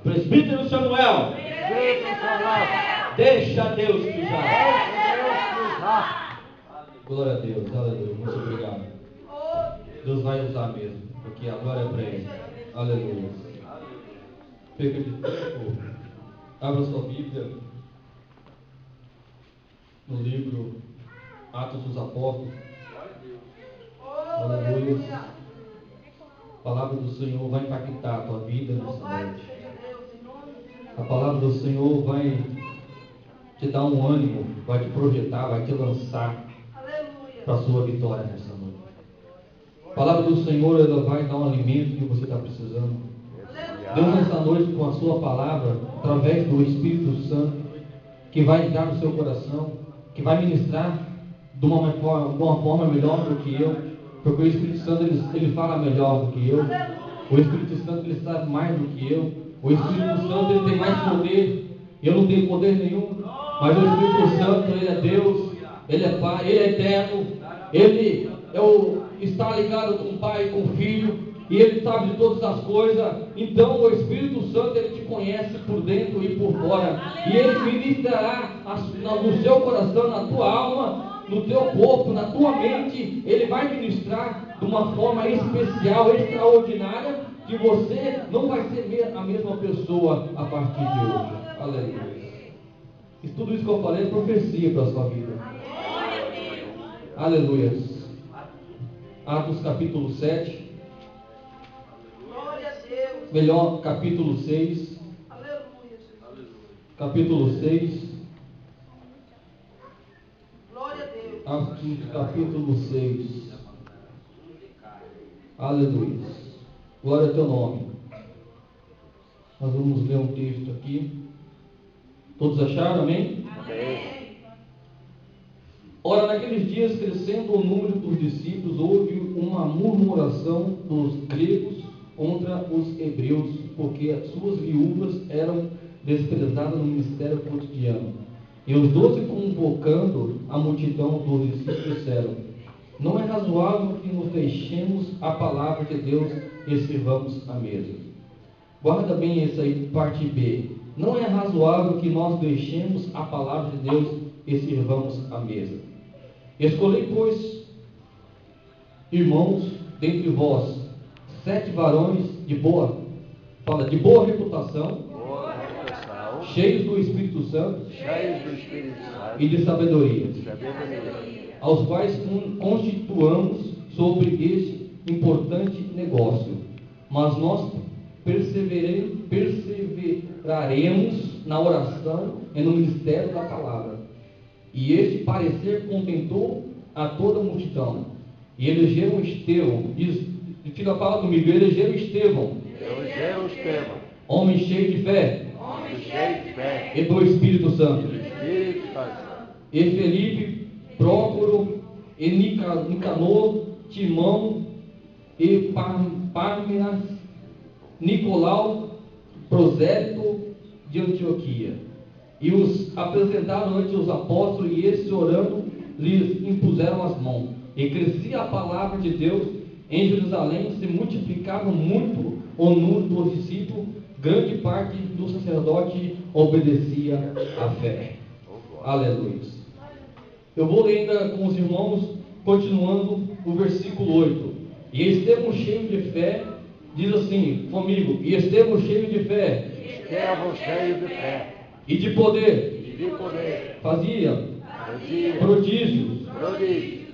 Presbítero Samuel, deixa Deus te usar. Glória a Deus, aleluia, muito obrigado. Deus vai usar mesmo, porque a glória é para Ele. Aleluia. Perca de tempo, abra sua Bíblia no livro Atos dos Apóstolos. Aleluia. A palavra do Senhor vai impactar a tua vida nessa noite. A palavra do Senhor vai te dar um ânimo, vai te projetar, vai te lançar para a sua vitória nessa noite. A palavra do Senhor, ela vai dar um alimento que você está precisando. Deus, nessa noite, com a sua palavra, através do Espírito Santo, que vai entrar no seu coração, que vai ministrar de uma forma melhor do que eu, porque o Espírito Santo, ele fala melhor do que eu. O Espírito Santo, ele sabe mais do que eu. O Espírito Santo, ele tem mais poder. Eu não tenho poder nenhum, mas o Espírito Santo, ele é Deus, ele é Pai, ele é eterno, ele está ligado com o Pai e com o Filho, e ele sabe de todas as coisas. Então o Espírito Santo, ele te conhece por dentro e por fora, e ele ministrará no seu coração, na tua alma, no teu corpo, na tua mente. Ele vai ministrar de uma forma especial, extraordinária, que você não vai ser a mesma pessoa a partir de hoje. Aleluia. E tudo isso que eu falei é profecia para a sua vida. Aleluia. Atos capítulo 7. Melhor, capítulo 6. Capítulo 6. Atos capítulo 6. Aleluia. Glória ao teu nome. Nós vamos ler um texto aqui. Todos acharam? Amém? Amém. Ora, naqueles dias, crescendo o número dos discípulos, houve uma murmuração dos gregos contra os hebreus, porque as suas viúvas eram desprezadas no ministério cotidiano. E os 12, convocando a multidão dos discípulos, disseram: não é razoável que nos deixemos a palavra de Deus e sirvamos a mesa. Guarda bem essa aí, parte B. Não é razoável que nós deixemos a palavra de Deus e sirvamos a mesa. Escolhei, pois, irmãos, dentre vós, 7 varões de boa reputação, cheios do Espírito Santo e de sabedoria, aos quais constituamos sobre este importante negócio. Mas nós perseveraremos na oração e no ministério da palavra. E este parecer contentou a toda a multidão. E elegeram Estevão. Fica a palavra comigo. Elegeram Estevão, homem cheio de fé e do Espírito Santo. E Felipe, Prócoro, e Nicanor, Timão e Pármenas, Nicolau, prosélito de Antioquia. E os apresentaram ante os apóstolos, e estes, orando, lhes impuseram as mãos. E crescia a palavra de Deus em Jerusalém, se multiplicava muito o número dos discípulos, grande parte do sacerdote obedecia à fé. Aleluia. Eu vou ler ainda com os irmãos, continuando o versículo 8. E Estevão, cheio de fé, diz assim comigo: e Estevão, cheio de fé, e de poder, fazia prodígios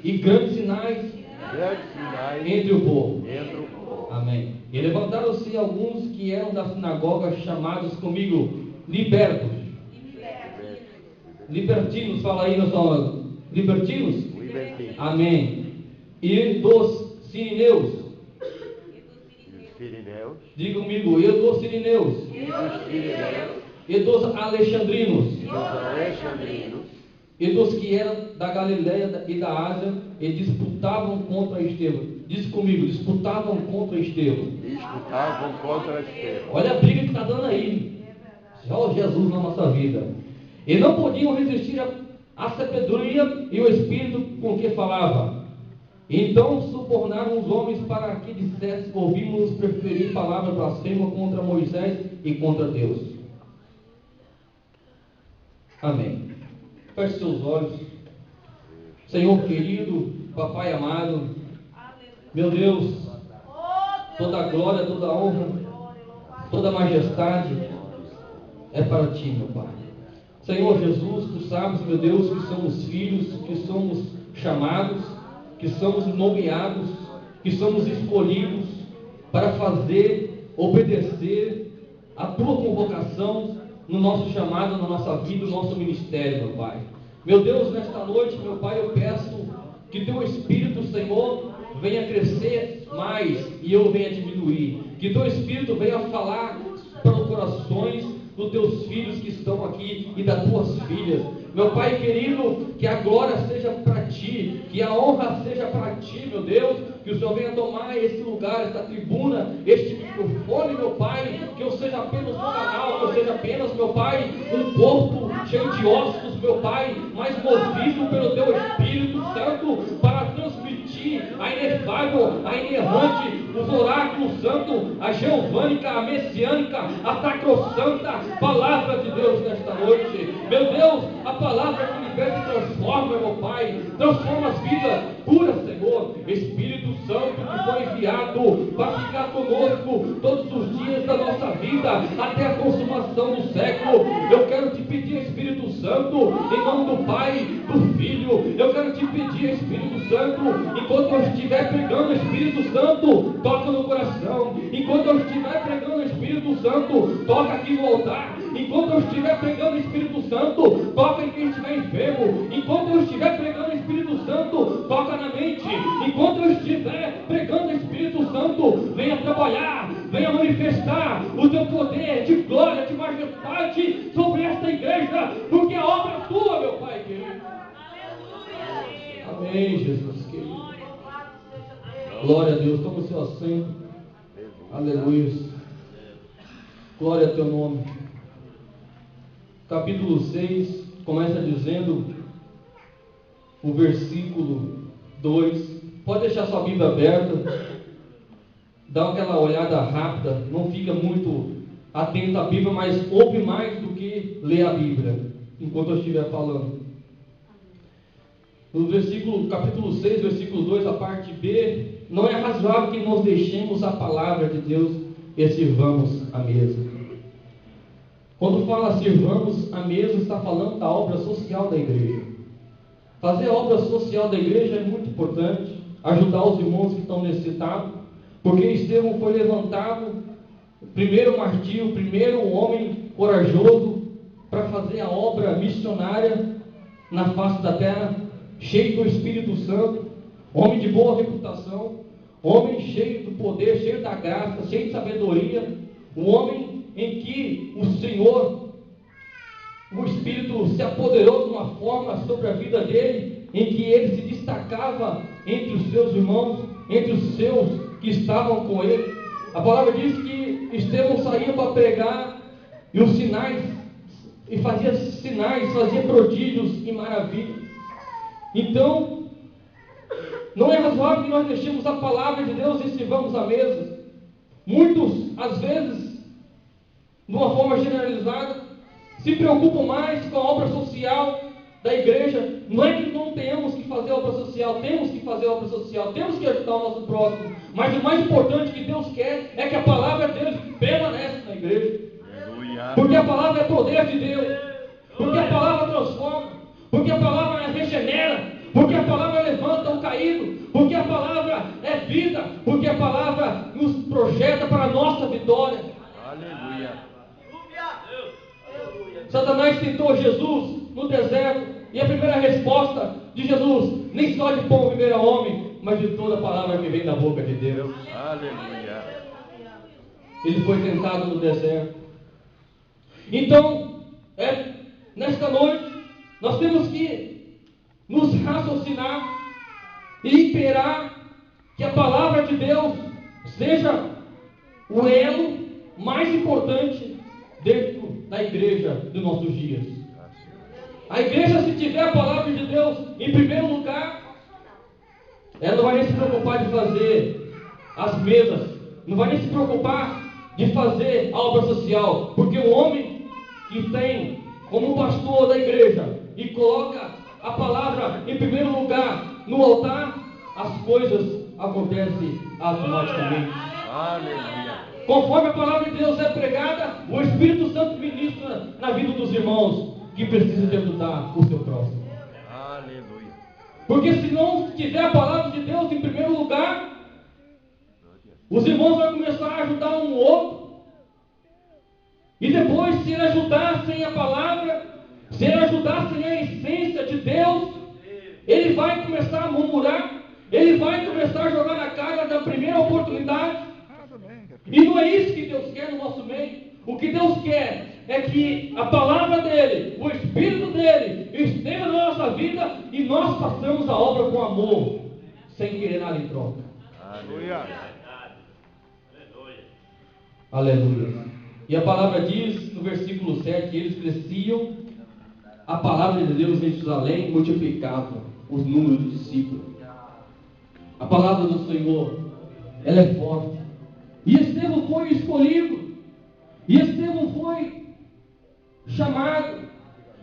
e grandes sinais entre o povo. Amém. E levantaram-se alguns que eram da sinagoga, chamados comigo libertinos, fala aí na sua, libertinos? Amém. E dos sirineus, diga comigo, e dos sirineus, e dos alexandrinos, e dos que eram da Galileia e da Ásia, e disputavam contra Estevão. Diz comigo, disputavam contra Estevão. Olha a briga que está dando aí. Só Jesus na nossa vida. E não podiam resistir à sabedoria e o Espírito com que falava. Então subornaram os homens para que dissessem: ouvimos preferir palavra blasfema contra Moisés e contra Deus. Amém. Feche seus olhos. Senhor querido, Papai amado, meu Deus, toda a glória, toda a honra, toda a majestade é para Ti, meu Pai. Senhor Jesus, Tu sabes, meu Deus, que somos filhos, que somos chamados, que somos nomeados, que somos escolhidos para fazer, obedecer a Tua convocação no nosso chamado, na nossa vida, no nosso ministério, meu Pai. Meu Deus, nesta noite, meu Pai, eu peço que Teu Espírito, Senhor, venha crescer mais e eu venha diminuir. Que Teu Espírito venha falar para os corações dos Teus filhos que estão aqui e das Tuas filhas. Meu Pai querido, que a glória seja para Ti, que a honra seja para Ti, meu Deus, que o Senhor venha tomar esse lugar, essa tribuna, este microfone, meu Pai, que eu seja apenas um canal, que eu seja apenas, meu Pai, um corpo cheio de ossos, meu Pai, mas movido pelo Teu Espírito Santo, para transmitir a inefável, a inerrante, os oráculos santos, a geovânica, a messiânica, a sacrossanta palavra de Deus nesta noite. Meu Deus, a palavra que liberta e transforma, meu Pai, transforma as vidas puras, Senhor. Espírito Santo que foi enviado para ficar conosco todos os dias da nossa vida, até a consumação do século. Eu quero te pedir, Espírito Santo, em nome do Pai, do Filho, eu quero te pedir, Espírito Santo, enquanto eu estiver pregando, Espírito Santo, toca no coração. Enquanto eu estiver pregando, Espírito Santo, toca aqui no altar. Enquanto eu estiver pregando, Espírito Santo, toca em quem estiver enfermo. Enquanto eu estiver pregando, Espírito Santo, toca na mente. Enquanto eu estiver pregando, Espírito Santo, venha trabalhar, venha manifestar o Teu poder de glória, de majestade sobre esta igreja, porque a obra é Tua, meu Pai querido. Amém, Jesus querido. Glória a Deus. Toma o seu assento. Aleluia. Glória a Teu nome. Capítulo 6 começa dizendo o versículo 2. Pode deixar sua Bíblia aberta, dá aquela olhada rápida, não fica muito atento à Bíblia, mas ouve mais do que lê a Bíblia enquanto eu estiver falando. No capítulo 6, versículo 2, a parte B: não é razoável que nós deixemos a palavra de Deus e sirvamos a mesa. Quando fala sirvamos a mesa, está falando da obra social da igreja. Fazer a obra social da igreja é muito importante, ajudar os irmãos que estão necessitados, porque Estevão foi levantado, o primeiro martírio, o primeiro homem corajoso para fazer a obra missionária na face da terra, cheio do Espírito Santo, homem de boa reputação, homem cheio do poder, cheio da graça, cheio de sabedoria, um homem em que o Senhor, o Espírito se apoderou de uma forma sobre a vida dele, em que ele se destacava entre os seus irmãos, entre os seus que estavam com ele. A palavra diz que Estevão saía para pregar e os sinais, e fazia sinais, fazia prodígios e maravilhas. Então, não é razoável que nós deixemos a palavra de Deus e sirvamos a mesa. Muitos, às vezes, de uma forma generalizada, se preocupam mais com a obra social da igreja. Não é que não tenhamos que fazer obra social, temos que fazer obra social, temos que ajudar o nosso próximo, mas o mais importante que Deus quer é que a palavra de Deus permaneça na igreja. Porque a palavra é poder de Deus, porque a palavra transforma, porque a palavra regenera, porque a palavra levanta o caído, porque a palavra é vida, porque a palavra nos projeta para a nossa vitória. Aleluia. Satanás tentou Jesus no deserto, e a primeira resposta de Jesus: nem só de pão viverá homem, mas de toda a palavra que vem da boca de Deus. Aleluia. Ele foi tentado no deserto. Então, nesta noite, nós temos que nos raciocinar e esperar que a palavra de Deus seja o elo mais importante dentro da igreja dos nossos dias. A igreja, se tiver a palavra de Deus em primeiro lugar, Ela não vai nem se preocupar de fazer as mesas, não vai nem se preocupar de fazer a obra social, porque o homem que tem como pastor da igreja e coloca a palavra em primeiro lugar no altar, as coisas acontecem automaticamente. Aleluia. Conforme a palavra de Deus é pregada, o Espírito Santo ministra na vida dos irmãos que precisam de ajudar o seu próximo. Aleluia. Porque se não tiver a palavra de Deus em primeiro lugar, os irmãos vão começar a ajudar um outro. E depois, se ele ajudar sem a palavra, se ele ajudar sem a essência de Deus, ele vai começar a murmurar, ele vai começar a jogar na cara da primeira oportunidade. E não é isso que Deus quer no nosso meio. O que Deus quer é que a palavra dele, o Espírito dele, esteja na nossa vida e nós façamos a obra com amor, sem querer nada em troca. Aleluia. Aleluia. E a palavra diz no versículo 7 que eles cresciam, a palavra de Deus em Jerusalém multiplicava os números de discípulos. A palavra do Senhor, ela é forte. E Estevão foi escolhido. E Estevão foi chamado.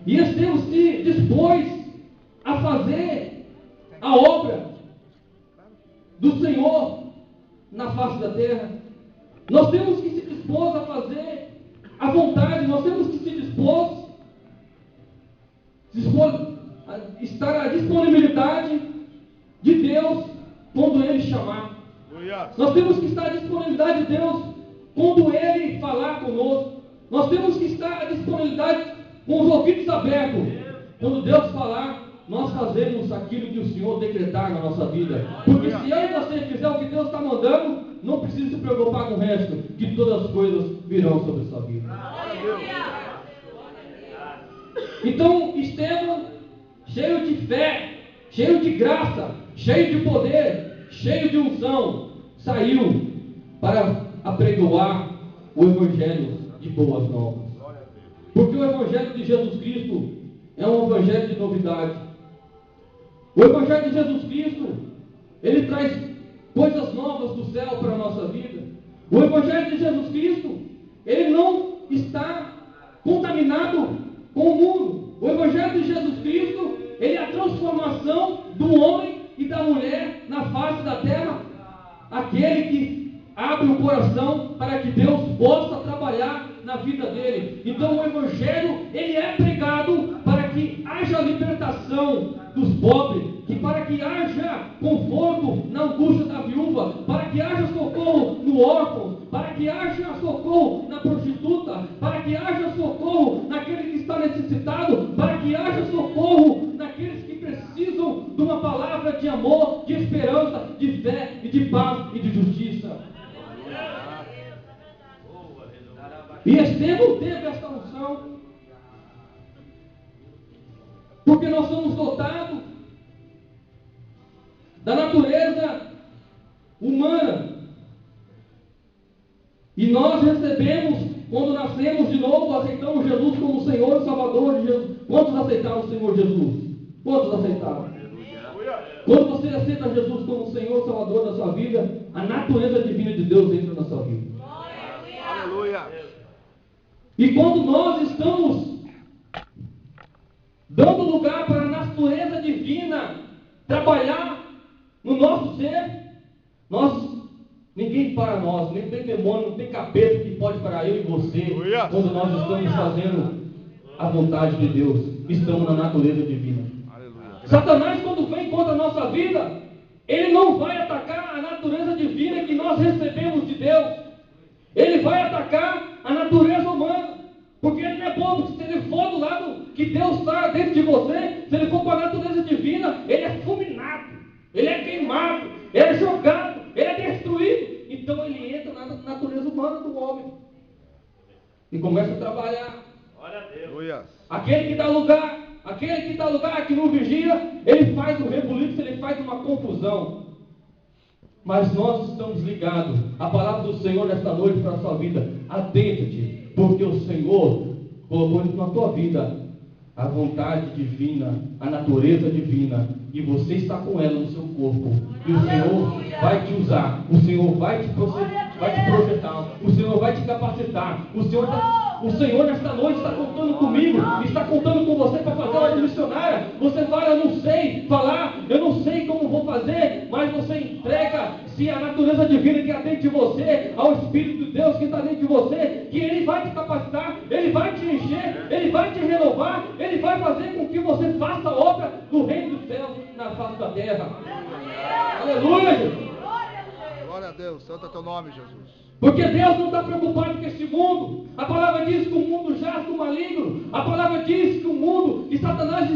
E Estevão se dispôs a fazer a obra do Senhor na face da terra. Nós temos que se dispor a fazer a vontade, nós temos que se dispor a estar à disponibilidade de Deus quando Ele chamar. Nós temos que estar à disponibilidade de Deus quando Ele falar conosco. Nós temos que estar à disponibilidade com os ouvidos abertos. Quando Deus falar, nós fazemos aquilo que o Senhor decretar na nossa vida. Porque se eu e você fizer o que Deus está mandando, não precisa se preocupar com o resto, que todas as coisas virão sobre a sua vida. Então, Estevão, cheio de fé, cheio de graça, cheio de poder, cheio de unção, saiu para apregoar o Evangelho de boas novas. Porque o Evangelho de Jesus Cristo é um Evangelho de novidade. O Evangelho de Jesus Cristo, ele traz coisas novas do céu para a nossa vida. O Evangelho de Jesus Cristo, ele não está contaminado com o mundo. O Evangelho de Jesus Cristo, ele é a transformação do homem e da mulher na face da terra. Aquele que abre o coração para que Deus possa trabalhar na vida dele. Então o Evangelho, ele é pregado para que haja libertação dos pobres, que para que haja conforto na angústia da viúva, para que haja socorro no órfão, para que haja socorro na prostituta, para que haja socorro naquele que está necessitado, para que haja socorro naqueles que precisam de uma palavra de amor, de esperança, de fé e de paz e de justiça. E Estevão teve esta unção, porque nós somos dotados da natureza humana, e nós recebemos, quando nascemos de novo, aceitamos Jesus como Senhor e Salvador de Jesus. Quantos aceitaram o Senhor Jesus? Quantos aceitaram? Quando você aceita Jesus como Senhor e Salvador da sua vida, a natureza divina de Deus entra na sua vida. Aleluia. E quando nós estamos dando lugar para a natureza divina trabalhar no nosso ser, ninguém para nós, nem tem demônio, não tem capeta que pode parar eu e você, quando nós estamos fazendo a vontade de Deus, estamos na natureza divina. Satanás, quando vem contra a nossa vida, ele não vai atacar a natureza divina que nós recebemos de Deus. Ele vai atacar a natureza humana, porque ele não é bobo. Se ele for do lado que Deus está dentro de você, se ele for para a natureza divina, ele é fulminado, ele é queimado, ele é jogado, ele é destruído. Então ele entra na natureza humana do homem e começa a trabalhar. Glória a Deus. Aquele que dá lugar, que não vigia, ele faz um rebuliço, ele faz uma confusão. Mas nós estamos ligados. A palavra do Senhor nesta noite para a sua vida. Atenta-te, porque o Senhor colocou isso na tua vida a vontade divina, a natureza divina, e você está com ela no seu corpo, e o Senhor vai te usar, o Senhor vai te projetar, o Senhor vai te capacitar, o Senhor nesta noite está contando comigo, está contando com você para fazer a obra missionária. Você fala, eu não sei falar, eu não sei como vou fazer, mas você entrega-se a natureza divina que há dentro de você, ao Espírito de Deus que está dentro de você, que Ele vai te capacitar, Ele vai te encher, Ele vai te renovar, Ele vai fazer com que você faça a obra do reino dos céus na face da terra. Aleluia, Jesus. Glória a Deus, santo é teu nome, Jesus. Porque Deus não está preocupado com este mundo. A palavra diz que o mundo jaz do maligno. A palavra diz que o mundo e Satanás e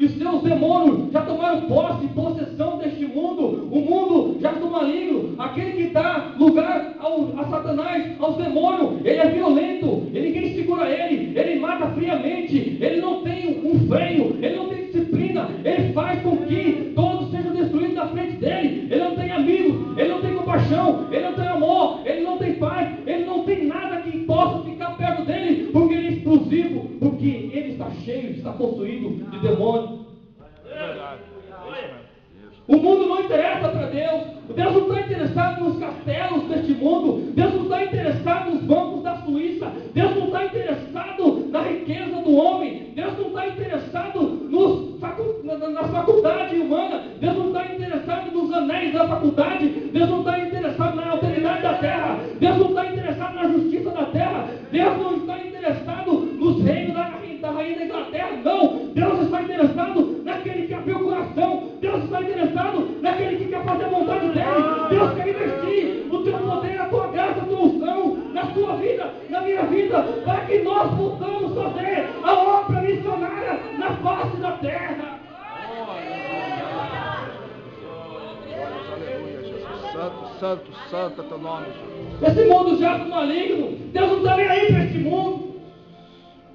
os seus demônios já tomaram posse e possessão deste mundo. O mundo jaz do maligno. Aquele que dá lugar a Satanás, aos demônios, ele é violento. Ninguém segura ele mata friamente. Ele não tem um freio, ele não tem disciplina. Ele faz com que todos sejam destruídos na frente dele. Ele não tem amigos, ele não tem compaixão, ele não tem amor, ele não tem paz, ele não tem nada que possa ficar perto dele, porque ele é explosivo, porque ele está cheio, está possuído de demônios. O mundo não interessa para Deus. Deus não está interessado nos castelos deste mundo. Deus não está interessado nos bancos da Suíça. Deus não está interessado na riqueza do homem. Deus não está interessado na faculdade humana. Deus não está interessado nos anéis da faculdade. Deus não está interessado na autoridade da terra. Deus não está interessado na justiça da terra. Deus não está interessado nos reinos da rainha da Inglaterra. Não. Deus está interessado naquele que abriu o coração. Deus está interessado naquele que quer fazer a vontade dele. Deus quer investir o teu poder, a tua graça, a tua unção na sua vida, na minha vida, para que nós possamos fazer a obra missionária na face da terra. Aleluia, Jesus. Santo, santo, santo é teu nome, Jesus. Esse mundo já é maligno. Deus não está nem aí para esse mundo.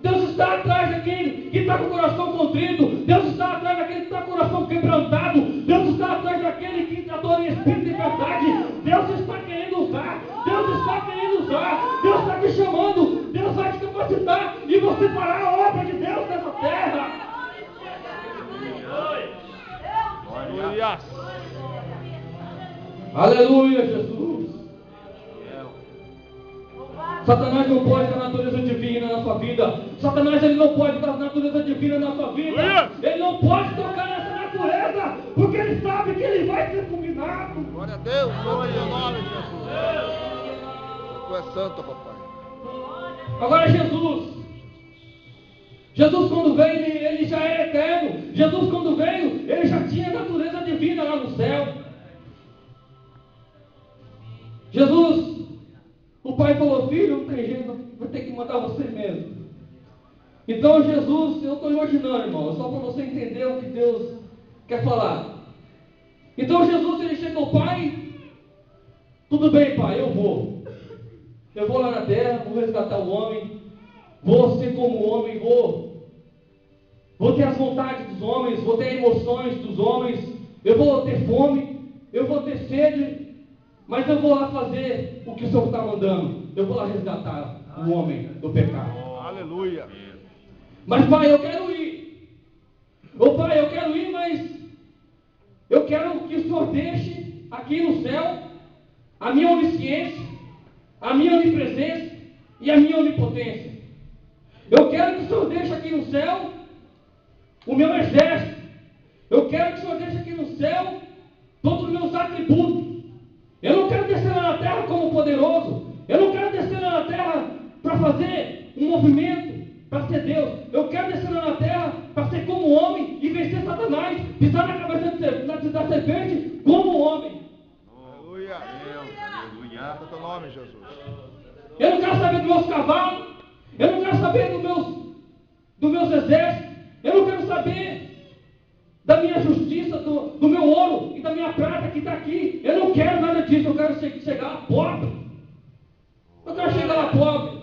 Deus está atrás daquele que está com o coração contrito. Deus está atrás daquele que está com o coração quebrantado. Deus está atrás daquele que adora em espírito e verdade. Deus está querendo usar. Deus está querendo usar. Deus está te chamando. Deus vai te capacitar e você fará a obra de Deus nessa terra. Aleluia. Aleluia, Jesus. Satanás não pode dar natureza divina na sua vida. Satanás ele não pode dar natureza divina na sua vida. Ele não pode tocar nessa natureza, porque ele sabe que ele vai ser fulminado. Glória a Deus, santo é teu nome, Jesus. Tu és santo, papai. Agora Jesus quando veio, ele já era eterno. Jesus quando veio, ele já tinha natureza divina lá no céu. Jesus, o pai falou, filho, não tem jeito, vai ter que mandar você mesmo. Então Jesus, eu estou imaginando, irmão, só para você entender o que Deus quer falar. Então Jesus, ele chegou, pai, tudo bem, pai, eu vou lá na terra, vou resgatar o homem, vou ser como homem, vou ter as vontades dos homens, vou ter emoções dos homens, eu vou ter fome, eu vou ter sede, mas eu vou lá fazer o que o Senhor está mandando. Eu vou lá resgatar o homem do pecado. Aleluia. Mas pai, eu quero ir. Pai, eu quero ir, mas eu quero que o Senhor deixe aqui no céu a minha onisciência, a minha onipresença e a minha onipotência. Eu quero que o Senhor deixe aqui no céu o meu exército. Eu quero que o Senhor deixe aqui no céu todos os meus atributos. Eu não quero descer lá na terra como poderoso. Eu não quero descer lá na terra para fazer um movimento, para ser Deus. Eu quero descer lá na terra para ser como homem e vencer Satanás, pisar na cabeça da serpente como homem. Aleluia. Aleluia. É teu nome, Jesus. Eu não quero saber dos meus cavalos. Eu não quero saber dos meus exércitos. Eu não quero saber da minha justiça, do meu ouro e da minha prata que está aqui. Eu não quero nada disso. Eu quero chegar lá pobre. Eu quero chegar lá pobre.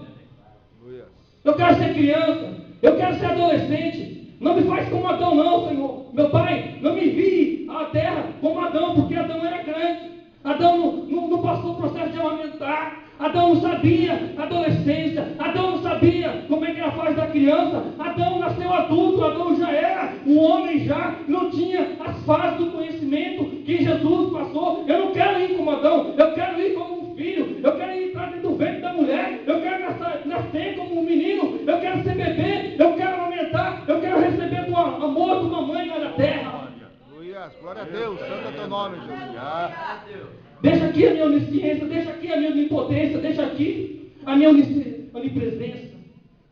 Eu quero ser criança. Eu quero ser adolescente. Não me faz como Adão não, Senhor. Meu Pai, não me envie à terra como Adão, porque Adão era grande. Adão não passou o processo de amamentar. Adão não sabia a adolescência. Adão não sabia como é que era a fase da criança. Adão nasceu nasceu adulto, Adão já era um homem, já não tinha as fases do conhecimento que Jesus passou. Eu não quero ir como Adão, eu quero ir como um filho, eu quero ir para dentro do ventre da mulher, eu quero nascer como um menino, eu quero ser bebê, eu quero aumentar, eu quero receber o amor de uma mãe lá na terra. Glória a Deus, santo é teu nome, Jesus. Deixa aqui a minha onisciência, deixa aqui a minha onipotência, deixa aqui a minha onipresença.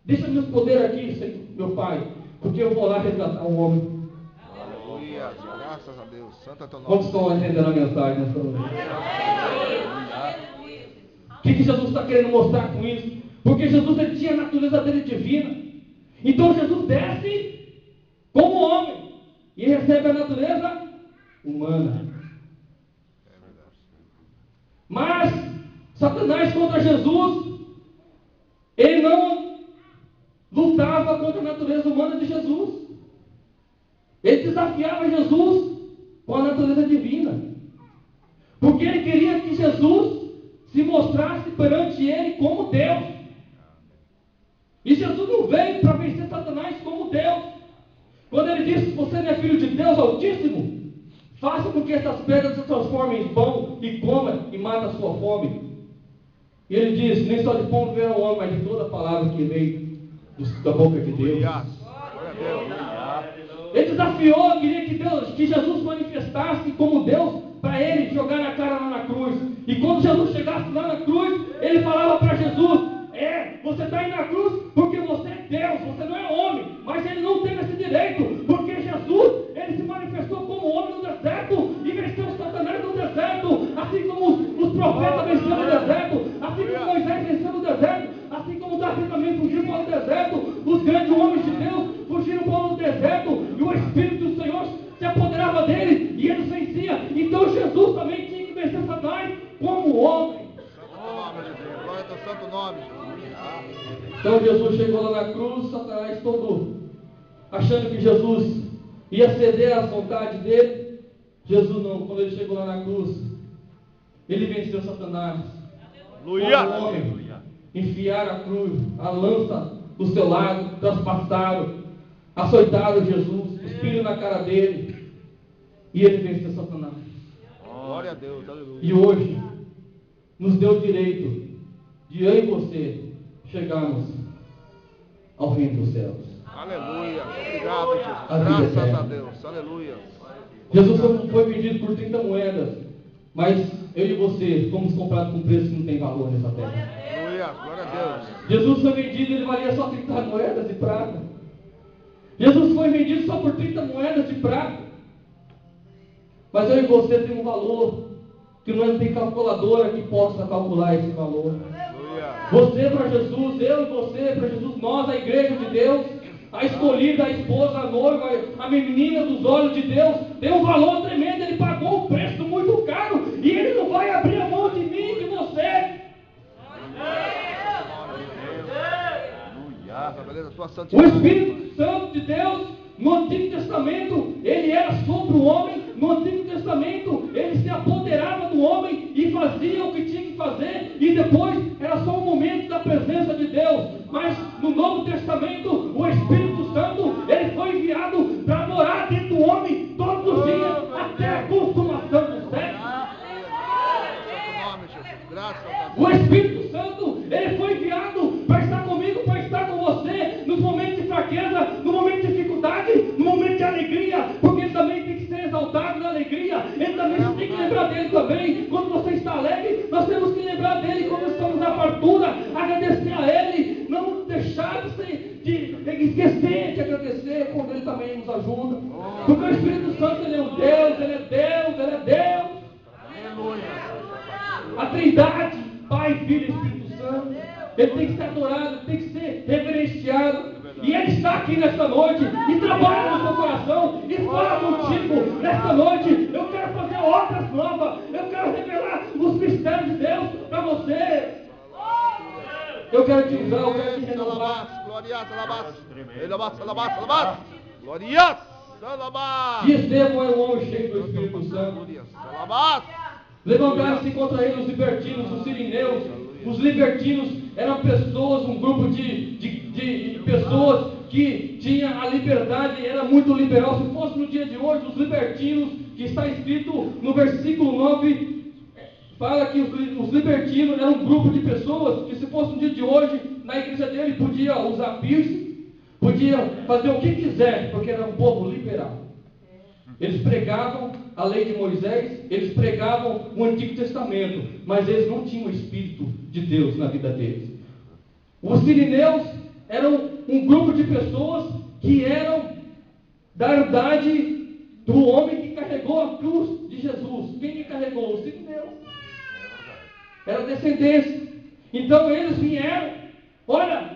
Deixa meus poderes aqui, Senhor, meu Pai, porque eu vou lá resgatar o homem. Aleluia, graças a Deus, santo é teu nome. Quantos estão entendendo a mensagem nessa noite? O que Jesus está querendo mostrar com isso? Porque Jesus, ele tinha a natureza dele divina. Então Jesus desce como homem e recebe a natureza humana. Mas Satanás contra Jesus, ele não lutava contra a natureza humana de Jesus. Ele desafiava Jesus com a natureza divina, porque ele queria que Jesus se mostrasse perante ele como Deus. E Jesus não veio para vencer Satanás como Deus. Quando ele disse: você não é filho de Deus Altíssimo, faça com que essas pedras se transformem em pão e coma e mata a sua fome. E ele diz: nem só de pão viverá o homem, mas de toda a palavra que veio da boca de Deus. Ele desafiou, queria que Jesus manifestasse como Deus para ele jogar na cara lá na cruz. E quando Jesus chegasse lá na cruz, ele falava para Jesus: você está aí na cruz porque você é Deus, você não é homem. Mas ele não teve esse direito, porque Jesus, ele se manifestou como homem no deserto e venceu Satanás no deserto, assim como os profetas venceram no deserto, assim como Moisés venceu no deserto, assim como Davi também fugiu para o deserto. Os grandes homens de Deus fugiram para o deserto e o Espírito do Senhor se apoderava dele e eles venciam. Então Jesus também tinha que vencer Satanás como homem. Glória ao teu santo nome, Jesus. Então Jesus chegou lá na cruz, Satanás todo achando que Jesus ia ceder às vontades dele. Jesus não, quando ele chegou lá na cruz, ele venceu Satanás. Como homem, enfiaram a cruz, a lança do seu lado, traspassaram, açoitaram Jesus, cuspiram na cara dele, e ele venceu Satanás. Glória a Deus, aleluia. E hoje nos deu o direito de eu e você chegarmos ao reino dos céus. Aleluia, obrigado, Jesus. Graças a Deus, aleluia. Jesus foi vendido por 30 moedas, mas eu e você fomos comprados com preço que não tem valor nessa terra. Aleluia, glória a Deus. Jesus foi vendido, ele valia só 30 moedas de prata. Jesus foi vendido só por 30 moedas de prata. Mas eu e você temos um valor que não tem calculadora que possa calcular esse valor. Você para Jesus, eu e você para Jesus, nós, a igreja de Deus, a escolhida, a esposa, a noiva, a menina dos olhos de Deus, tem um valor tremendo. Ele pagou um preço muito caro e ele não vai abrir a mão de mim e de você. O Espírito Santo de Deus, no Antigo Testamento, ele era sobre o homem. No Antigo Testamento, ele se apoderava do homem e fazia o que tinha que fazer, e depois era só um momento da presença de Deus. Mas no Novo Testamento, o Espírito Santo, ele foi enviado para morar dentro do homem todos os dias, até a consumação do século. O Espírito Santo, ele foi enviado para estar comigo, para estar com você, nos momentos de fraqueza, no momento de dificuldade, no momento de alegria, porque ele também tem que ser exaltado na alegria. Ele também tem que lembrar dele também. Quando você está alegre, nós temos que lembrar dele quando estamos na fartura, agradecer a ele, não deixar de esquecer de agradecer quando ele também nos ajuda. Porque o Espírito Santo, ele é um Deus, ele é Deus, ele é Deus. A Trindade, Pai, Filho e Espírito Santo, ele tem que ser adorado, ele tem que ser reverenciado. E ele está aqui nesta noite e trabalha no seu coração e fala contigo nesta noite. Eu quero fazer obras novas, eu quero revelar os mistérios de Deus para você. Eu quero te usar, eu quero te renovar. Glória. E Estevão é um homem cheio do Espírito Santo. Levantaram-se contra ele os libertinos, os sirineus. Os libertinos eram pessoas, um grupo de pessoas que tinha a liberdade era muito liberal. Se fosse no dia de hoje, os libertinos, que está escrito no versículo 9, fala que os libertinos eram um grupo de pessoas que, se fosse no dia de hoje, na igreja dele, podia usar piercing, podia fazer o que quiser, porque era um povo liberal. Eles pregavam a lei de Moisés, eles pregavam o Antigo Testamento, mas eles não tinham o Espírito de Deus na vida deles. Os sirineus eram um grupo de pessoas que eram da herdade do homem que carregou a cruz de Jesus. Quem que carregou? Os sirineus. Era descendência. Então eles vieram, olha,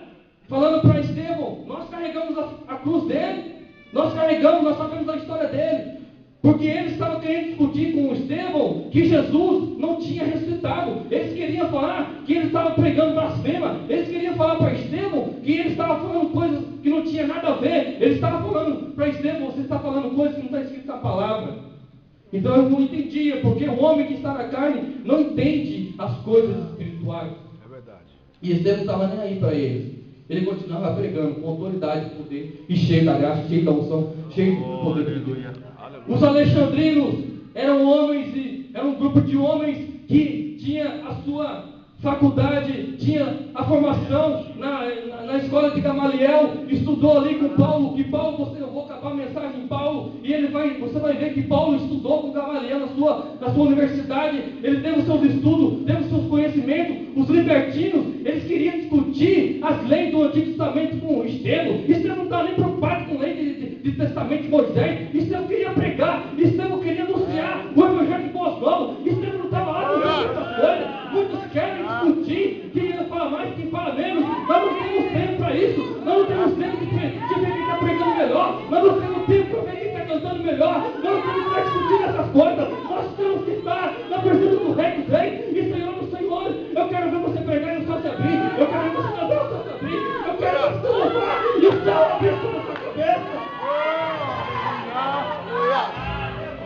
falando para Estevão: nós carregamos a cruz dele, nós sabemos a história dele. Porque eles estavam querendo discutir com Estevão que Jesus não tinha ressuscitado. Eles queriam falar que ele estava pregando blasfema. Eles queriam falar para Estevão que ele estava falando coisas que não tinha nada a ver. Eles estavam falando para Estevão: você está falando coisas que não está escrito na palavra. Então eu não entendia, porque o homem que está na carne não entende as coisas espirituais. É verdade. E Estevão não estava nem aí para eles. Ele continuava pregando com autoridade, poder, e cheio da graça, cheio da unção, cheio do poder de Deus. Os alexandrinos eram um grupo de homens que tinha a sua faculdade, tinha a formação na escola de Gamaliel, estudou ali com Paulo, eu vou acabar a mensagem em Paulo, e você vai ver que Paulo estudou com Gamaliel na sua universidade, ele teve os seus estudos, teve os seus conhecimentos. Os libertinos, eles queriam discutir as leis do Antigo Testamento com Estevão. Estevão não está nem preocupado com lei de Testamento de Moisés. Estevão queria pregar, Estevão queria anunciar o Evangelho de Boas Novas. Estevão não estava lá com essas coisas. Muitos querem discutir, quem fala mais, quem fala menos. Nós não temos tempo para isso. Nós não temos tempo de ver quem está pregando melhor. Nós não temos tempo para ver quem está cantando melhor. Nós não temos para discutir essas coisas. Nós temos que estar na presença do Rei dos Reis e Senhor dos Senhores. Eu quero ver você pregar e o céu se abrir. Eu quero ver você cantar e o céu se abrir. Eu quero ver você louvar e o céu abrir sobre a sua cabeça.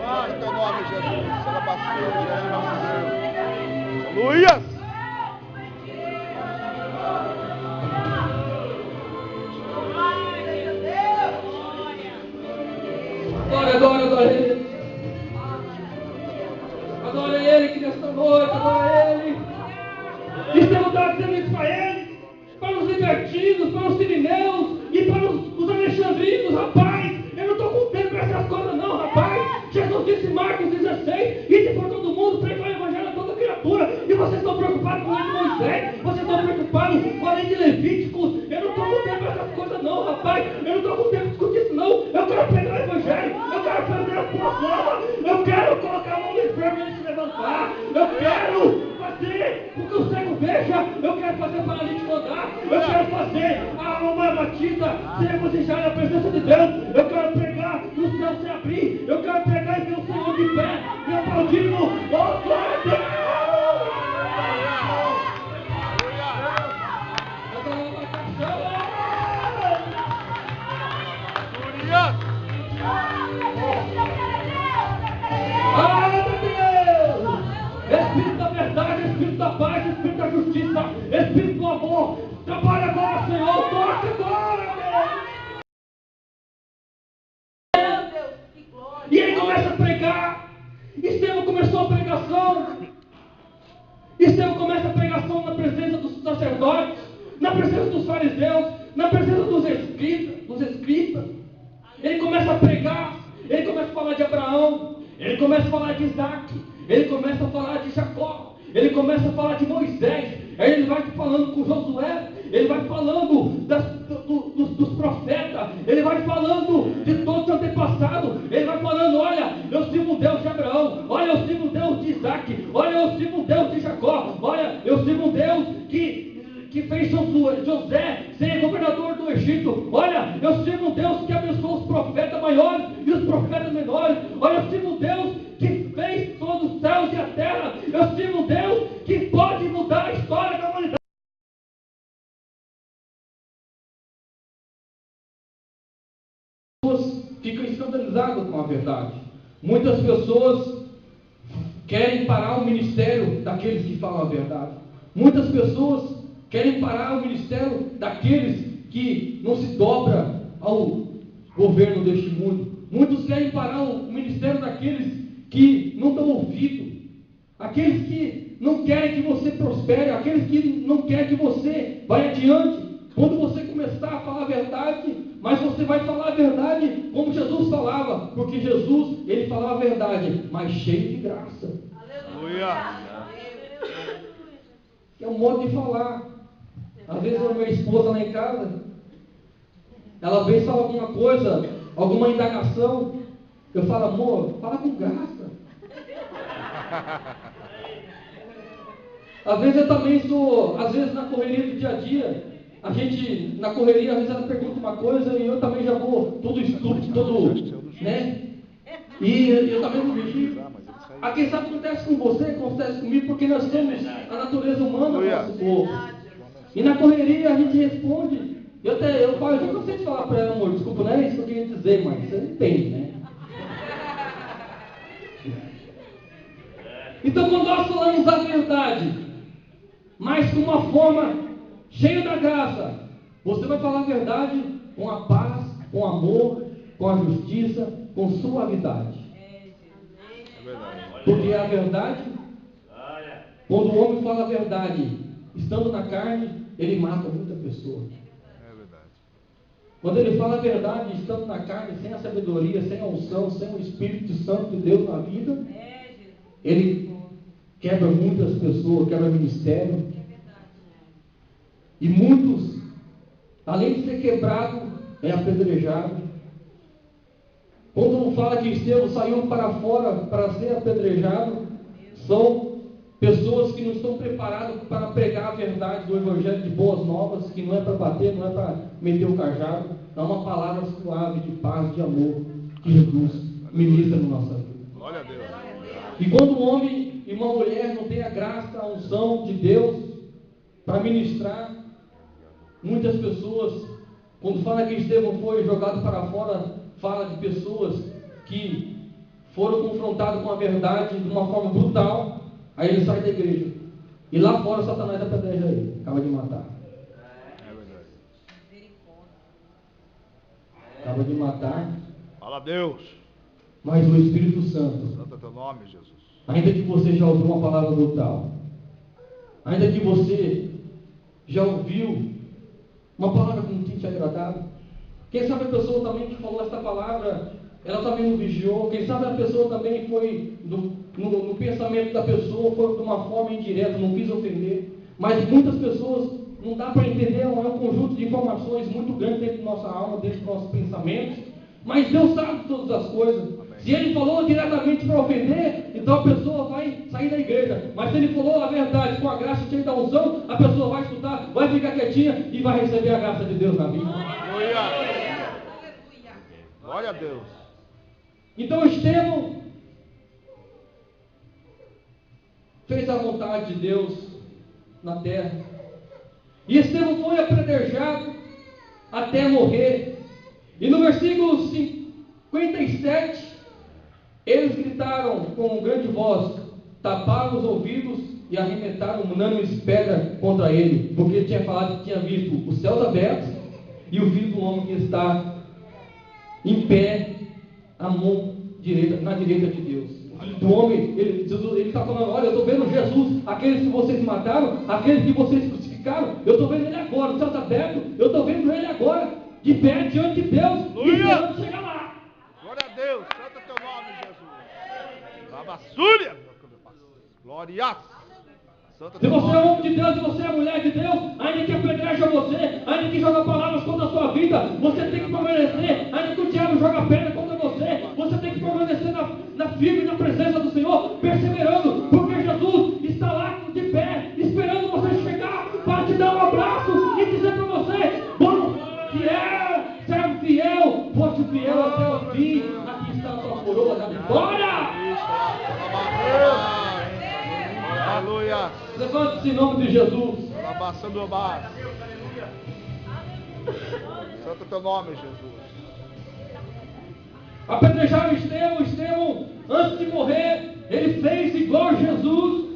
Glória ao teu nome, Jesus. Será bastante, aleluia. Adora Ele. Adora Ele que nesta noite, adora Ele. Estamos dizendo isso para eles, para os libertinos, para os sirineus e para os alexandrinos. Rapaz, eu não estou com tempo para essas coisas não, rapaz. Jesus disse em Marcos 16: ide por todo mundo, pregar o evangelho a toda criatura. E vocês estão preocupados com a lei de Moisés, vocês estão preocupados com a lei de Levíticos. Eu não estou com tempo para essas coisas não, rapaz. Eu não estou com tempo de discutir isso não. Eu quero pregar o evangelho, eu quero fazer a boa nova, eu quero colocar a mão no enfermo e ele se levantar. Eu quero fazer com que o cego veja, eu quero fazer o paralítico andar, eu quero fazer a alma batida se regozijar na presença de Deus. Eu quero pregar e o céu se abrir. Eu quero pregar e ver o Senhor de pé e aplaudindo. Oh, glória a Deus! Espírito da verdade, Espírito da paz, Espírito da justiça, Espírito do amor, trabalha agora, Senhor, toca agora, Deus. E ele começa a pregar. Estevão começou a pregação. Estevão começa a pregação na presença dos sacerdotes, na presença dos fariseus, na presença dos escribas. Ele começa a pregar, ele começa a falar de Abraão, ele começa a falar de Isaac, ele começa a falar de Jacó, ele começa a falar de Moisés, aí ele vai falando com Josué, ele vai falando dos profetas, ele vai falando de todos os antepassados, ele vai falando: olha, eu sirvo o Deus de Abraão, olha, eu sirvo o Deus de Isaac, olha, eu sirvo o Deus de Jacó, olha, eu sirvo o Deus que fez José ser governador do Egito. Olha, eu sirvo um Deus que abençoou os profetas maiores e os profetas menores. Olha, eu sirvo um Deus que fez todos os céus e a terra. Eu sirvo um Deus que pode mudar a história da humanidade. As pessoas ficam escandalizadas com a verdade. Muitas pessoas querem parar o ministério daqueles que falam a verdade. Muitas pessoas querem parar o ministério daqueles que não se dobra governo deste mundo. Muitos querem parar o ministério daqueles que não dão ouvido, aqueles que não querem que você prospere, aqueles que não querem que você vá adiante. Quando você começar a falar a verdade, mas você vai falar a verdade como Jesus falava, porque Jesus, ele falava a verdade, mas cheio de graça. Aleluia. É um modo de falar. Às vezes a minha esposa lá em casa, ela vem e fala alguma coisa, alguma indagação, eu falo, amor, fala com graça. Às vezes eu também sou, às vezes na correria do dia a dia, a gente, na correria, às vezes ela pergunta uma coisa e eu também já vou todo estúpido, todo, né? E eu também não vejo. Quem sabe acontece com você, acontece comigo, porque nós temos a natureza humana do nosso povo. E na correria a gente responde. Eu falo, eu já cansei de falar para ela, amor, desculpa, não é isso que eu queria dizer, mas você entende, né? Então, quando nós falamos a verdade, mas com uma forma cheia da graça, você vai falar a verdade com a paz, com amor, com a justiça, com suavidade. É verdade. Porque a verdade, quando o homem fala a verdade, estando na carne, ele mata muita pessoa. É verdade. Quando ele fala a verdade, estando na carne, sem a sabedoria, sem a unção, sem o Espírito Santo de Deus na vida, ele quebra muitas pessoas, quebra ministério. E muitos, além de ser quebrado, é apedrejado. Quando fala que Estevão saiu para fora para ser apedrejado, são pessoas que não estão preparadas para pregar a verdade do Evangelho de boas novas, que não é para bater, não é para meter o cajado, é uma palavra suave, de paz, de amor, que Jesus ministra na nossa vida. Glória a Deus. E quando um homem e uma mulher não têm a graça, a unção de Deus para ministrar, muitas pessoas, quando fala que Estevão foi jogado para fora, fala de pessoas que foram confrontadas com a verdade de uma forma brutal, aí ele sai da igreja. E lá fora Satanás apedreja ele, acaba de matar. É verdade. Acaba de matar. Fala a Deus. Mas o Espírito Santo, Santo é teu nome, Jesus. ainda que você já ouviu uma palavra brutal, ainda que você já ouviu uma palavra que não tinha te agradado, quem sabe a pessoa também que falou essa palavra, ela também não vigiou, quem sabe a pessoa também foi, no pensamento da pessoa, foi de uma forma indireta, não quis ofender, mas muitas pessoas, não dá para entender, é um conjunto de informações muito grande dentro da nossa alma, dentro dos nossos pensamentos, mas Deus sabe todas as coisas. Se ele falou diretamente para ofender, então a pessoa vai sair da igreja. Mas se ele falou a verdade com a graça cheia da unção, a pessoa vai escutar, vai ficar quietinha e vai receber a graça de Deus na vida. Aleluia. Glória a Deus. Então Estevão fez a vontade de Deus na terra. E Estevão foi apedrejado até morrer. E no versículo 57, eles gritaram com grande voz, taparam os ouvidos e arremetaram unânimes pedras contra ele, porque ele tinha falado que tinha visto os céus abertos e o Filho do Homem que está em pé, a mão direita, na direita de Deus. O Filho do Homem, ele está falando, olha, eu estou vendo Jesus, aqueles que vocês mataram, aqueles que vocês crucificaram, eu estou vendo ele agora, os céus abertos, eu estou vendo ele agora, de pé diante de Deus, e esperando chegar lá. Glória a Deus. Santo é teu nome, Jesus. Labassúria. Glória. Santo é Se teu você é nome. homem de Deus, se você é mulher de Deus, ainda que apedreja você, ainda que joga palavras contra a sua vida, você tem que permanecer, ainda que o diabo joga pedra contra você, você tem que permanecer na firme na presença do Senhor, perseverando, porque Jesus está lá de pé, esperando você chegar para te dar um abraço e dizer para você, bom, fiel, servo fiel, foste fiel até o fim, aqui está a tua coroa da vitória. Aleluia. Levante-se em nome de Jesus. Alabaçando o bar. Santo é teu nome, Jesus. Apedrejaram Estevão, antes de morrer, ele fez igual a Jesus.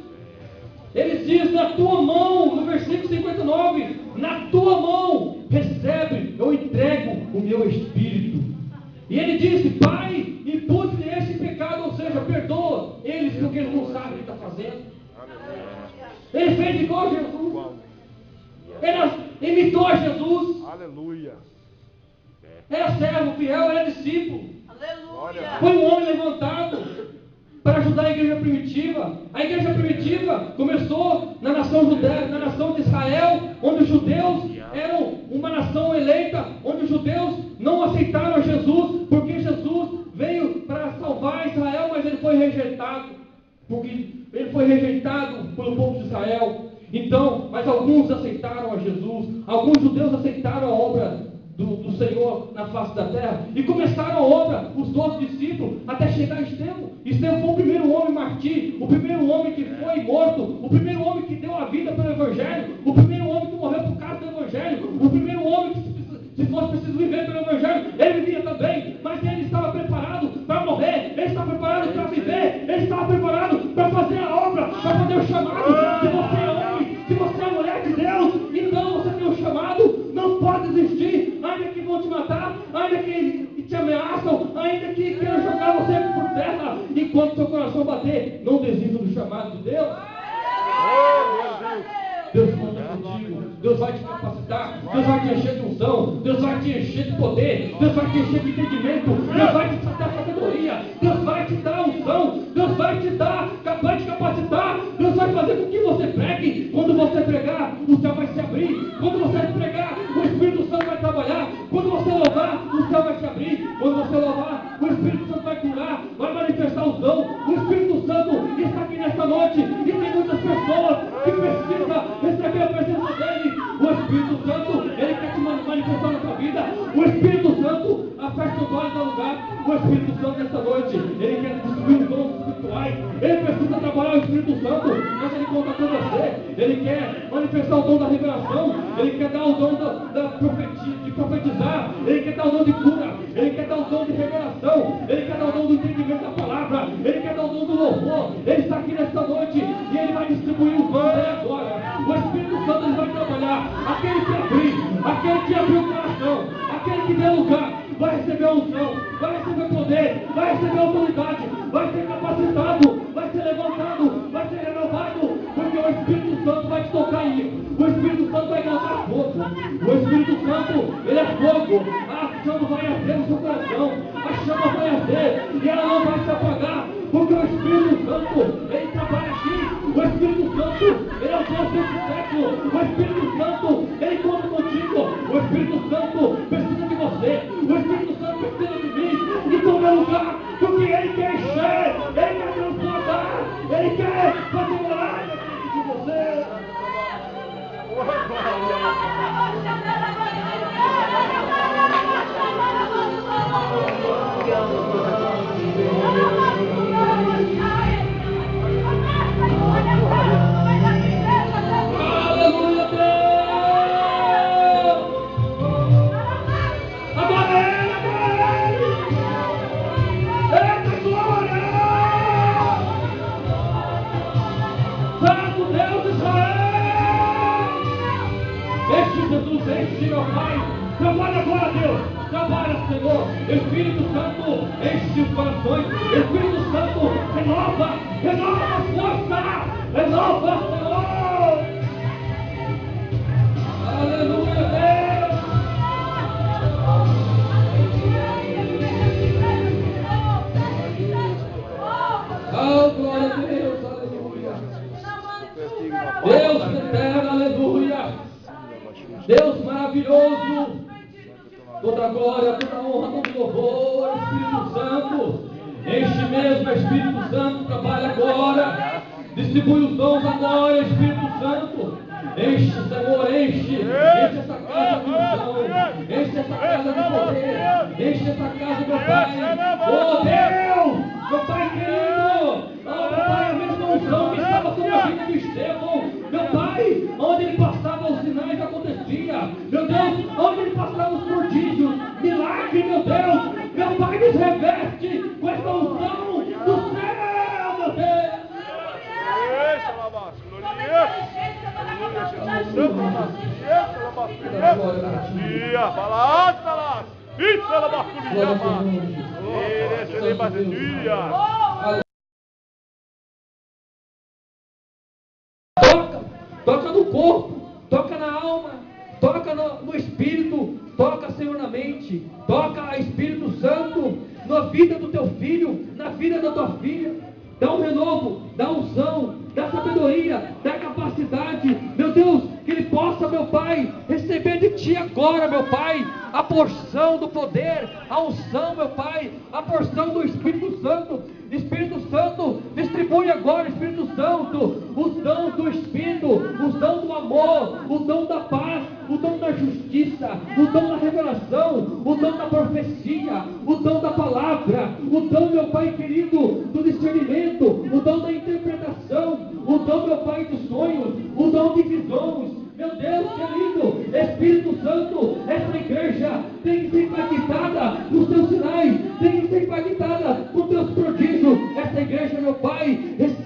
Ele diz, na tua mão, no versículo 59, na tua mão, recebe, eu entrego o meu espírito. E ele disse: Pai, impute-lhe este pecado, ou seja, perdoa eles porque eles não sabem o que está fazendo. Ele fez igual a Jesus. Ele imitou a Jesus. Aleluia. Era servo fiel, era discípulo. Aleluia. Foi um homem levantado para ajudar a igreja primitiva. A igreja primitiva começou na nação judaica, na nação de Israel, onde os judeus eram uma nação eleita, onde os judeus não aceitaram Jesus, porque Jesus veio para salvar Israel, mas ele foi rejeitado, porque ele foi rejeitado pelo povo de Israel. Então, mas alguns aceitaram a Jesus, alguns judeus aceitaram a obra do Senhor na face da terra, e começaram a obra, os 12 discípulos, até chegar a Estevão. Estevão foi o primeiro homem martir, o primeiro homem que foi morto, o primeiro homem que deu a vida pelo Evangelho, o primeiro homem que morreu por causa do Evangelho, o primeiro homem que, se fosse preciso viver pelo Evangelho, ele vivia também, mas ele estava preparado para morrer, ele estava preparado para viver, ele estava preparado para fazer a obra, para fazer o chamado. Se você é homem, se você é mulher de Deus, então você tem um chamado, não pode desistir, ainda que vão te matar, ainda que te ameaçam, ainda que queiram jogar você por terra, enquanto seu coração bater, não desista do chamado de Deus. Deus conta contigo, Deus vai te capacitar, Deus vai te encher de unção, Deus vai te encher de poder, Deus vai te encher de entendimento, Deus vai te dar sabedoria, Deus vai te dar unção, Deus vai te capacitar, Deus vai fazer com que você pregue. Quando você pregar, o céu vai se abrir. Quando você pregar, o Espírito Santo vai trabalhar. Quando você louvar, o céu vai se abrir. Quando você louvar, o Espírito Santo vai curar, vai manifestar o dom. O Espírito Santo está aqui nesta noite e tem muitas pessoas que precisam receber a presença dele. O Espírito Santo, ele quer te manifestar na sua vida. O Espírito Santo, aperta os olhos no lugar. O Espírito Santo nesta noite, ele quer distribuir os dons espirituais. Ele precisa trabalhar o Espírito Santo, mas ele conta com você. Ele quer manifestar o dom da revelação. Ele quer dar o dom de profetizar. Ele quer dar o dom de cura. Ele quer dar o dom de revelação. Ele quer dar o dom do entendimento da palavra. Ele quer dar o dom do louvor. Ele está aqui nesta noite e ele vai distribuir os dons dele agora. O Espírito Santo ele vai trabalhar. Aquele que abriu o coração, aquele que deu lugar, vai receber a unção, vai receber poder, vai receber autoridade, vai ser capacitado, vai ser levantado, vai ser renovado, porque o Espírito Santo vai te tocar aí. O Espírito Santo vai colocar fogo. O Espírito Santo, ele é fogo. A chama vai arder no seu coração, a chama vai arder e ela não vai se apagar, porque o Espírito Santo, ele trabalha aqui. O Espírito Santo, ele é o Deus desse século. O Espírito Santo, ele conta contigo. O Espírito Santo precisa de você. O Espírito Santo precisa de mim. E toma lugar, porque ele quer encher, ele quer transformar, ele quer fazer morada dentro de você. Aleluia, Deus! Adora ele, adora ele! Eita glória! Santo Deus de Israel! Este Jesus, este meu Pai, trabalha agora, Deus! Trabalha, Senhor! Espírito Santo, enche os corações! Espírito Santo, renova a força! Renova, Senhor! Aleluia, Deus! Oh, glória a Deus, aleluia! Deus eterno, aleluia! Deus maravilhoso! Toda glória, toda honra, todo louvor, Espírito Santo! Enche mesmo, Espírito Santo, trabalha agora! Distribui os dons agora, Espírito Santo! Enche, Senhor, enche essa casa de unção, enche essa casa de poder, enche essa casa, meu Pai! Oh Deus! Meu Pai querido! Oh, meu Pai, a mesma unção que estava sobre a vida de Estevão, meu Pai, onde ele passava os sinais aconteciam, meu Deus, onde ele passava os prodígios, milagre, meu Deus, meu Pai nos reveste com essa unção do céu, meu Deus! Receba a Toca no corpo, toca na alma, toca no espírito, toca, Senhor, na mente, toca, Espírito Santo, na vida do teu filho, na vida da tua filha. Dá um renovo, dá unção, dá sabedoria, dá capacidade, meu Deus, que ele possa, meu Pai, receber de Ti agora, meu Pai, a porção do poder, a unção, meu Pai, a porção do Espírito Santo. Espírito Santo, distribui agora, Espírito Santo, os dons do Espírito, os dons do amor, o dom da paz, o dom da justiça, o dom da revelação, o dom da profecia, o dom da palavra, o dom, meu Pai querido, do discernimento, o dom da interpretação, o dom, meu Pai, dos sonhos, o dom de visões. Meu Deus querido, Espírito Santo, essa igreja tem que ser impactada com teus sinais, tem que ser impactada com teus prodígios. Essa igreja, meu Pai,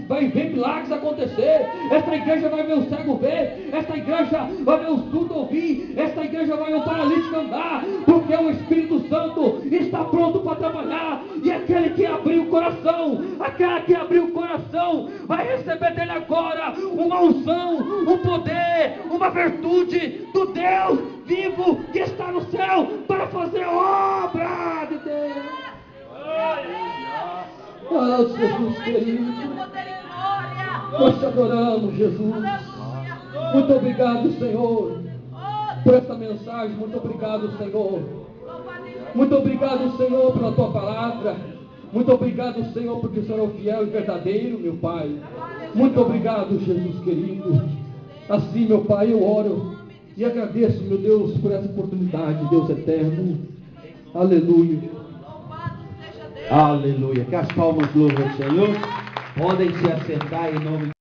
vai ver milagres acontecer. Essa igreja vai ver o cego ver. Essa igreja vai ver o surdo ouvir. Essa igreja vai ver o paralítico andar, porque o Espírito Santo está pronto para trabalhar. E aquele que abriu o coração, aquela que abriu o coração, vai receber dele agora uma unção, um poder, uma virtude do Deus vivo que está no céu para fazer a obra de Deus. Oh, Jesus querido, nós te adoramos, Jesus. Muito obrigado, Senhor, por essa mensagem. Muito obrigado, Senhor. Muito obrigado, Senhor, pela tua palavra. Muito obrigado, Senhor, porque o Senhor é o fiel e verdadeiro, meu Pai. Muito obrigado, Jesus querido. Assim, meu Pai, eu oro e agradeço, meu Deus, por essa oportunidade, Deus eterno. Aleluia. Aleluia. Que as palmas louvam o Senhor. Podem se assentar em nome de